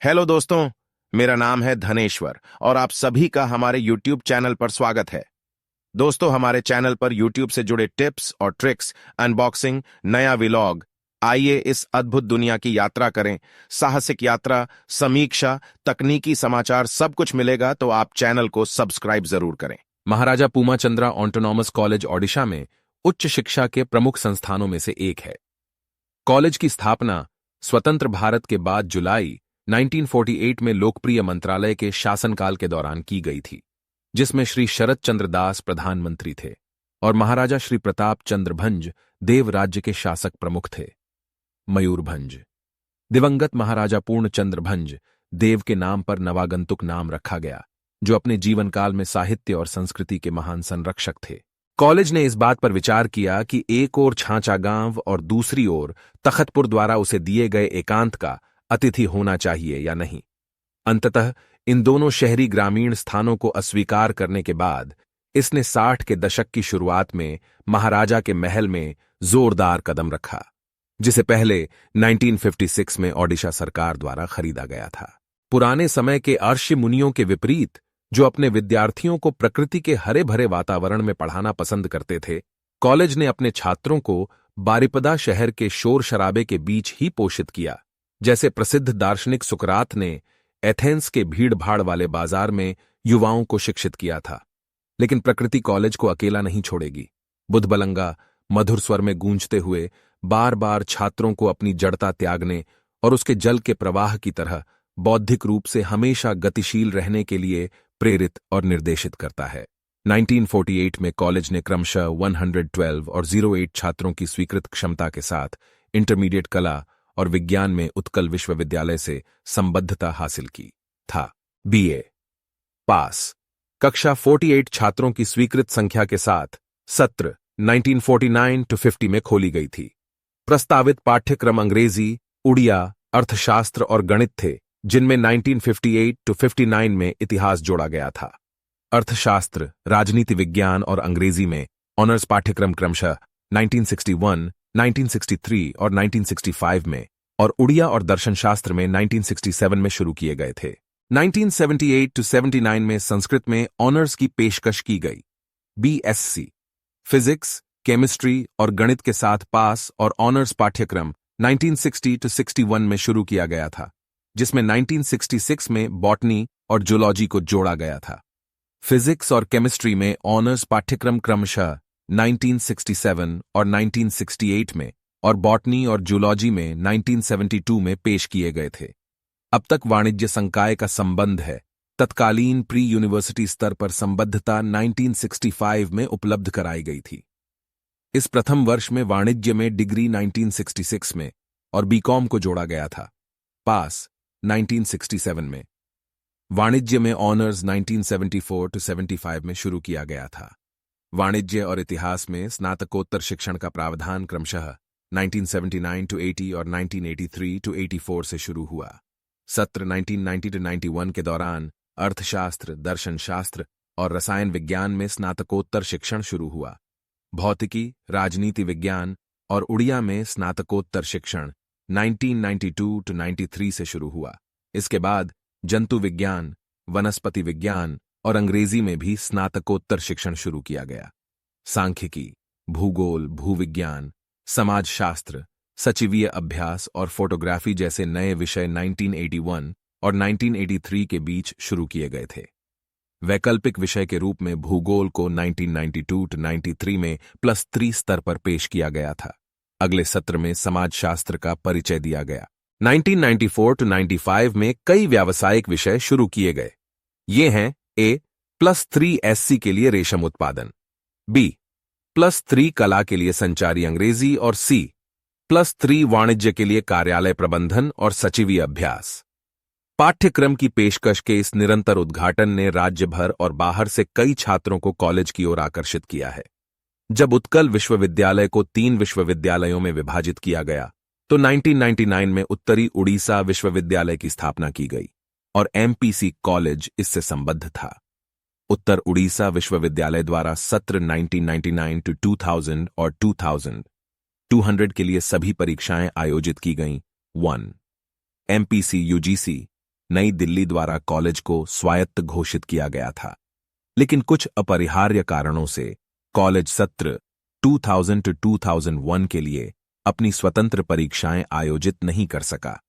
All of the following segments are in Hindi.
हेलो दोस्तों, मेरा नाम है धनेश्वर और आप सभी का हमारे YouTube चैनल पर स्वागत है। दोस्तों, हमारे चैनल पर YouTube से जुड़े टिप्स और ट्रिक्स, अनबॉक्सिंग, नया व्लॉग, आइए इस अद्भुत दुनिया की यात्रा करें। साहसिक यात्रा, समीक्षा, तकनीकी समाचार सब कुछ मिलेगा, तो आप चैनल को सब्सक्राइब जरूर करें। महाराजा पूर्णचंद्र ऑटोनॉमस कॉलेज ओडिशा में उच्च शिक्षा के प्रमुख संस्थानों में से एक है। कॉलेज की स्थापना स्वतंत्र भारत के बाद जुलाई 1948 में लोकप्रिय मंत्रालय के शासनकाल के दौरान की गई थी, जिसमें श्री शरद चंद्र दास प्रधानमंत्री थे और महाराजा श्री प्रताप चंद्र भंज देव राज्य के शासक प्रमुख थे। मयूरभंज दिवंगत महाराजा पूर्णचंद्र भंज देव के नाम पर नवागंतुक नाम रखा गया, जो अपने जीवन काल में साहित्य और संस्कृति के महान संरक्षक थे। कॉलेज ने इस बात पर विचार किया कि एक ओर छांचा गांव और दूसरी ओर तखतपुर द्वारा उसे दिए गए एकांत का अतिथि होना चाहिए या नहीं। अंततः इन दोनों शहरी ग्रामीण स्थानों को अस्वीकार करने के बाद इसने 60 के दशक की शुरुआत में महाराजा के महल में जोरदार कदम रखा, जिसे पहले 1956 में ओडिशा सरकार द्वारा खरीदा गया था। पुराने समय के अर्षि मुनियों के विपरीत, जो अपने विद्यार्थियों को प्रकृति के हरे भरे वातावरण में पढ़ाना पसंद करते थे, कॉलेज ने अपने छात्रों को बारिपदा शहर के शोर शराबे के बीच ही पोषित किया। जैसे प्रसिद्ध दार्शनिक सुकरात ने एथेंस के भीड़-भाड़ वाले बाजार में युवाओं को शिक्षित किया था। लेकिन प्रकृति कॉलेज को अकेला नहीं छोड़ेगी। बुधबलंगा मधुर स्वर में गूंजते हुए बार बार छात्रों को अपनी जड़ता त्यागने और उसके जल के प्रवाह की तरह बौद्धिक रूप से हमेशा गतिशील रहने के लिए प्रेरित और निर्देशित करता है। 1948 में कॉलेज ने क्रमशः 112 और 08 छात्रों की स्वीकृत क्षमता के साथ इंटरमीडिएट कला और विज्ञान में उत्कल विश्वविद्यालय से संबद्धता हासिल की था। बीए पास कक्षा 48 छात्रों की स्वीकृत संख्या के साथ सत्र 1949-50 में खोली गई थी। प्रस्तावित पाठ्यक्रम अंग्रेजी, उड़िया, अर्थशास्त्र और गणित थे, जिनमें 1958-59 में इतिहास जोड़ा गया था। अर्थशास्त्र, राजनीति विज्ञान और अंग्रेजी में ऑनर्स पाठ्यक्रम क्रमशः 1961, 1963 और 1965 में और उड़िया और दर्शनशास्त्र में 1967 में शुरू किए गए थे। 1978-79 में संस्कृत में ऑनर्स की पेशकश की गई। बीएससी फिजिक्स, केमिस्ट्री और गणित के साथ पास और ऑनर्स पाठ्यक्रम 1960-61 में शुरू किया गया था, जिसमें 1966 में बॉटनी और जूलॉजी को जोड़ा गया था। फिजिक्स और केमिस्ट्री में ऑनर्स पाठ्यक्रम क्रमशः 1967 और 1968 में और बॉटनी और जूलॉजी में 1972 में पेश किए गए थे। अब तक वाणिज्य संकाय का संबंध है। तत्कालीन प्री यूनिवर्सिटी स्तर पर संबद्धता 1965 में उपलब्ध कराई गई थी। इस प्रथम वर्ष में वाणिज्य में डिग्री 1966 में और बीकॉम को जोड़ा गया था। पास 1967 में। वाणिज्य में ऑनर्स 1974-75 में शुरू किया गया था। वाणिज्य और इतिहास में स्नातकोत्तर शिक्षण का प्रावधान क्रमशः 1979-80 और 1983-84 से शुरू हुआ। सत्र 1990-91 के दौरान अर्थशास्त्र, दर्शनशास्त्र और रसायन विज्ञान में स्नातकोत्तर शिक्षण शुरू हुआ। भौतिकी, राजनीति विज्ञान और उड़िया में स्नातकोत्तर शिक्षण 1992-93 से शुरू हुआ। इसके बाद जंतु विज्ञान, वनस्पति विज्ञान और अंग्रेजी में भी स्नातकोत्तर शिक्षण शुरू किया गया। सांख्यिकी, भूगोल, भूविज्ञान, समाजशास्त्र, सचिवीय अभ्यास और फोटोग्राफी जैसे नए विषय 1981 और 1983 के बीच शुरू किए गए थे। वैकल्पिक विषय के रूप में भूगोल को 1992-93 में +3 स्तर पर पेश किया गया था। अगले सत्र में समाजशास्त्र का परिचय दिया गया। 1994-95 में कई व्यावसायिक विषय शुरू किए गए। ये हैं A+3 SC के लिए रेशम उत्पादन, B+3 कला के लिए संचारी अंग्रेजी और C+3 वाणिज्य के लिए कार्यालय प्रबंधन और सचिवीय अभ्यास। पाठ्यक्रम की पेशकश के इस निरंतर उद्घाटन ने राज्य भर और बाहर से कई छात्रों को कॉलेज की ओर आकर्षित किया है। जब उत्कल विश्वविद्यालय को 3 विश्वविद्यालयों में विभाजित किया गया, तो 1999 में उत्तरी उड़ीसा विश्वविद्यालय की स्थापना की गई और एमपीसी कॉलेज इससे संबद्ध था। उत्तर उड़ीसा विश्वविद्यालय द्वारा सत्र 1999-2000 और 200 के लिए सभी परीक्षाएं आयोजित की गईं। 1. एमपीसी यूजीसी नई दिल्ली द्वारा कॉलेज को स्वायत्त घोषित किया गया था, लेकिन कुछ अपरिहार्य कारणों से कॉलेज सत्र 2000 to 2001 के लिए अपनी स्वतंत्र परीक्षाएं आयोजित नहीं कर सका।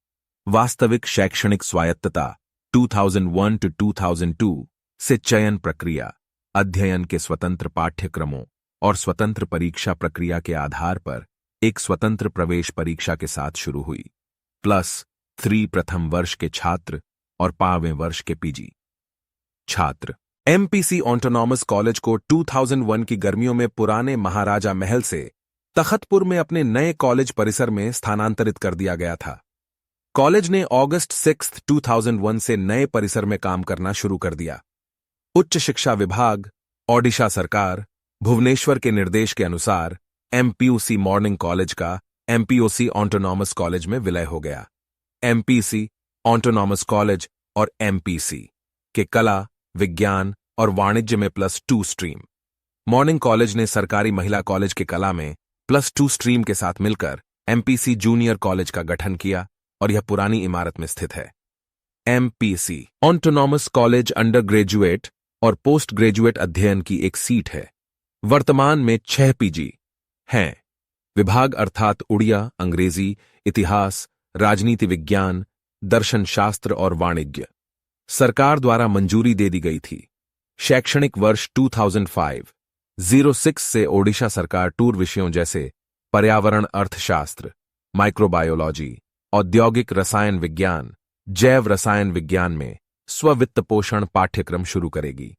वास्तविक शैक्षणिक स्वायत्तता 2001 to 2002 से चयन प्रक्रिया, अध्ययन के स्वतंत्र पाठ्यक्रमों और स्वतंत्र परीक्षा प्रक्रिया के आधार पर एक स्वतंत्र प्रवेश परीक्षा के साथ शुरू हुई। +3 प्रथम वर्ष के छात्र और 5वें वर्ष के पीजी छात्र। एमपीसी ऑटोनॉमस कॉलेज को 2001 की गर्मियों में पुराने महाराजा महल से तखतपुर में अपने नए कॉलेज परिसर में स्थानांतरित कर दिया गया था। कॉलेज ने अगस्त 6, 2001 से नए परिसर में काम करना शुरू कर दिया। उच्च शिक्षा विभाग, ओडिशा सरकार, भुवनेश्वर के निर्देश के अनुसार एमपीयूसी मॉर्निंग कॉलेज का एमपीओसी ऑटोनॉमस कॉलेज में विलय हो गया। एमपीसी ऑटोनॉमस कॉलेज और एमपीसी के कला, विज्ञान और वाणिज्य में +2 स्ट्रीम। मॉर्निंग कॉलेज ने सरकारी महिला कॉलेज के कला में +2 स्ट्रीम के साथ मिलकर एमपीसी जूनियर कॉलेज का गठन किया और यह पुरानी इमारत में स्थित है। MPC autonomous college under graduate और पोस्ट ग्रेजुएट अध्ययन की एक सीट है। वर्तमान में 6 पीजी हैं। विभाग अर्थात उड़िया, अंग्रेजी, इतिहास, राजनीति विज्ञान, दर्शन शास्त्र और वाणिज्य सरकार द्वारा मंजूरी दे दी गई थी। शैक्षणिक वर्ष 2005-06 से ओडिशा सरकार टूर विषयों जैसे पर्यावरण अर्थशास्त्र, माइक्रोबायोलॉजी, औद्योगिक रसायन विज्ञान, जैव रसायन विज्ञान में स्ववित्त पोषण पाठ्यक्रम शुरू करेगी।